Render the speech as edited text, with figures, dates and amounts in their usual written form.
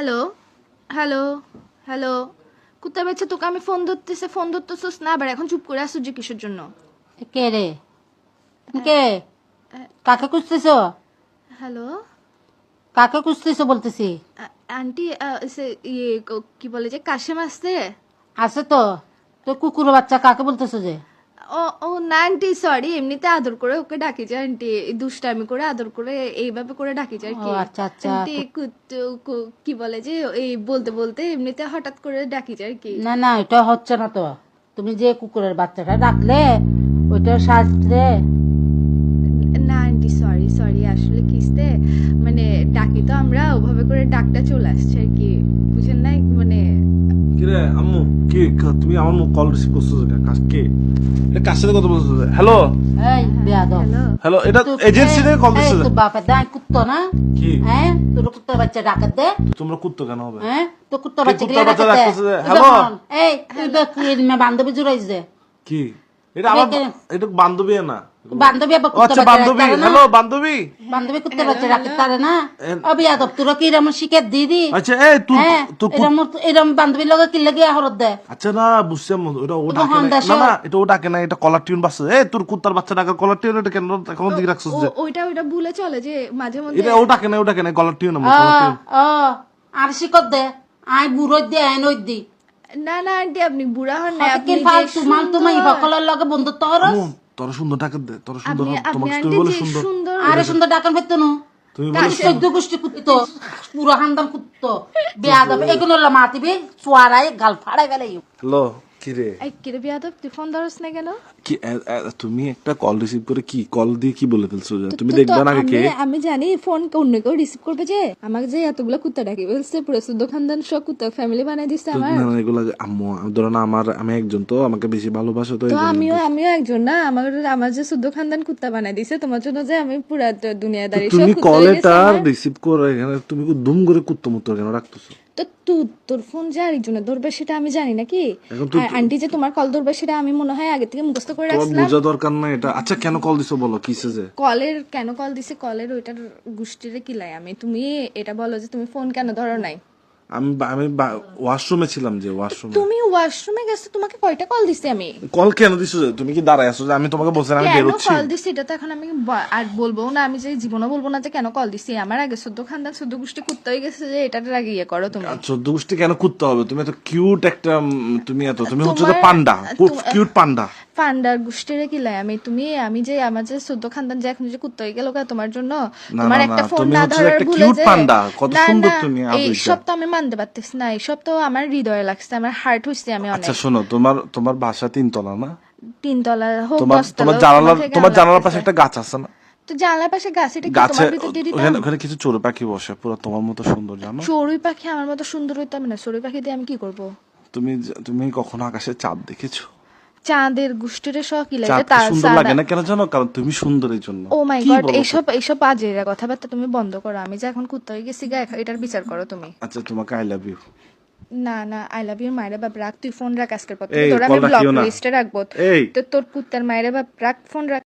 Hello hello hello কোথায় বেছে তোকে আমি ফোন ধরতেছিস না আবার এখন চুপ করে আসছিস যে কিসের জন্য? কে রে? কে? কাকে খুঁজতেছ? হ্যালো কাকে খুঁজতেছ বলতেছি? আন্টি কি বলে যে কাশেম আসছে? আছে তো। তো কুকুর বাচ্চা কাকে বলতেছ যে? ও ও না আন্টি, সরি, এমনিতে আদর করে ওকে ডাকি যায় আন্টি, দুষ্টামি করে আদর করে এইভাবে করে ডাকি যায় ও কি আচ্ছা আচ্ছা। আন্টি। কি বলে যে এই বলতে বলতে এমনিতে হঠাৎ করে ডাকি যায় কি। না না, এটা হচ্ছে না তো। তুমি যে কুকুরের বাচ্চাটা ডাকলে ওইটা শাস্ত্রে। না আন্টি, সরি সরি, আসলে কিসতে মানে ডাকি তো আমরা ওভাবে করে ডাকটা চলে আসছে আর কি, বুঝেন না মানে। কিরে আম্মু তুমি আমার কল রিসিভ করছো কে? এটা কার সাথে কথা বলছো? হ্যালো এই বেয়াদব। হ্যালো হ্যালো, এটা এজেন্সি থেকে কল দিচ্ছে। তো বাপের দায় কুত্তো না? কি হ্যাঁ, তোর কুত্তার বাচ্চা ডাকাত দে। তো তোমরা কুত্তো কেন হবে? হ্যাঁ, তো কুত্তার কে বাচ্চা কুত্তার বাচ্চা ডাকাত ডাকতেছে? দে। হ্যালো? এই তুই কি বান্ধবী জুড়াইছ দে? কি এটা আমার এটা- এটা বান্ধবী না? বান্ধবী আবার ও কুত্তার আচ্ছা বাচ্চা বান্ধবী। ডাকতে পারে না? হ্যালো বান্ধবী। বান্ধবী কুত্তার বাচ্চা ডাকতে পারে না? অবিয়াদব, তোরা কি এরম শিখে দিদি? আচ্ছা এই তুই হ্যাঁ, তুই এরম বান্ধবীর লগে কি লাগে হরত দে? আচ্ছা না বুঝছি আম্মু, এটা ও এটা ডাকে না। হন্দা না শোন। না, এটা ও ডাকে না, এটা কলার টিউন বাজছে। এই তোর কুত্তার বাচ্চা ডাকার কলার টিউন, এটা কেন এখন দিকে রাখছিস যে? ওইটা ভুলে চলে যে মাঝে মধ্যে। এটা ও ডাকে না কলার টিউন আমার ও caller tune. O R শিখত they. I বুড়ো দে আই নই দি। না না আন্টি, আপনি বুড়া হন না, কি আপনি যে ফালতু মাল তুমি সুন্দর। সকলের লগে বন্ধুত্ব হরস? আম্মু, তোর সুন্দর ডাকে দে, তোর সুন্দর আপনি আপনি তোমাকে আন্টি তুমি বলে যে সুন্দর। সুন্দর। আরে সুন্দর ডাকান ফেরত নু। তুমি বলে চোদ্দ গোষ্ঠী কুত্তো, পুরো হান্দাম কুত্তো, বেয়াদব এগুলো মাতিবি চুয়ারাই গাল ফাড়াই ফেলাই। হ্যালো কি রে? এই কিরে বিয়াদব, তুই ফোন ধরস না কেন? কি তুমি একটা কল রিসিভ করে কি কল দিয়ে কি বলে ফেলছো যে? তুমি তো দেখবে না কে? আমি জানি ফোন অন্য কেউ রিসিভ করবে যে, আমাকে যে এতগুলো কুত্তা ডাকি বলছে, পুরো শুদ্ধ খানদান সব কুত্তা ফ্যামিলি বানাই দিচ্ছে আমার। না না, এগুলো আম্মু ধরো না, আমি একজন, তো আমাকে বেশি ভালোবাসো তো তো আমিও একজন না, আমার যে শুদ্ধ খানদান কুত্তা বানাই দিছে তোমার জন্য, যে আমি পুরা দুনিয়াদারি সব তুমি কুত্তা হয়ে গেছে কলেটা আমার। রিসিভ করে এখানে তুমি দুম করে কুত্তো মুত্তো কেন রাখতেছো? তো তোর ফোন যে আরেকজনের ধরবে সেটা আমি জানি নাকি? এখন তুই- আর আন্টি যে তোমার কল ধরবে সেটা আমি মনে হয় আগে থেকে মুখস্থ করে তোমার রাখছিলাম। বোঝা দরকার না এটা। আচ্ছা কেন কল দিছো বলো, কিসে যে? কলের কেন কল দিছে, কলের ওইটার গোষ্ঠীরে কিলাই আমি, তুমি এটা বলো যে তুমি ফোন কেন ধরো নাই? আমি আমি ওয়াশরুমে ছিলাম, যে ওয়াশরুমে। তুমি ওয়াশরুমে গেছো, তোমাকে কয়টা কল দিছি আমি? কল কেন দিছো যে? তুমি কি দাঁড়ায় আছো যে আমি তোমাকে বলছিলাম আমি কেন বেরোচ্ছি? কল দিছি এটা তো এখন আমি আর বলবো না, আমি যে জীবনও বলবো না যে কেন কল দিছি। আমার আগে শুদ্ধ খানদান শুদ্ধ গোষ্ঠী কুত্তা হয়ে গেছে যে এটার আগে ইয়ে করো তুমি। চোদ্দ গোষ্ঠী কেন কুত্তা হবে? তুমি এত কিউট একটা তুমি হচ্ছে তো তোমার- পান্ডা, কিউট পান্ডা। পান্ডার গোষ্ঠীরে কিলাই আমি যে আমার যে শুদ্ধ খানদান যে এখন যে কুত্তা হয়ে গেল তোমার জন্য, না, তোমার না, একটা না, ফোন তুমি না হচ্ছে ধরার একটা ভুলে cute যে। পান্ডা, কত না, সুন্দর না, তুমি, আবেগটা। এইসব তো আমি মানতে পারতেছি না, এইসব তো আমার হৃদয়ে লাগছে, আমার হার্ট হইছে আমি অনেক। আচ্ছা শোনো, তোমার বাসা 3 তলা না? তিনতলা হোক তোমার 10 তোমার তলা, তোমার জানালার পাশে একটা গাছ আছে না? তো জানলার পাশে গাছ, এটা কি গাছে তোমার ভিতর দিয়ে দিতাম? ওখানে কিছু চড়ুই পাখি বসে, পুরো তোমার মতো সুন্দর, জানো? চড়ুই পাখি আমার মতো সুন্দর হইতাম না, চড়ুই পাখি দিয়ে আমি কি করব? তুমি কখনো আকাশে চাঁদ দেখেছো? চাঁদের গোষ্ঠীরে সহ কি লাগে চাঁদ কি সুন্দর লাগে না কেন জানো? কারণ তুমি সুন্দর, এই জন্য। ও মাই কি গড, বলো? এইসব বাজে কথাবার্তা তুমি বন্ধ করো, আমি যে এখন কুত্তা হয়ে গেছি গা, এটার বিচার করো তুমি। আচ্ছা তোমাকে আই লাভ ইউ। না না, আই লাভ ইউ মায়ের বাপ রাখ, তুই ফোন রাখ আজকের পর এই, তোর আমি কল ব্লক রাখিও না। লিস্টে রাখবো। এই। তো তোর কুত্তার মায়ের বাপ রাখ, ফোন রাখ।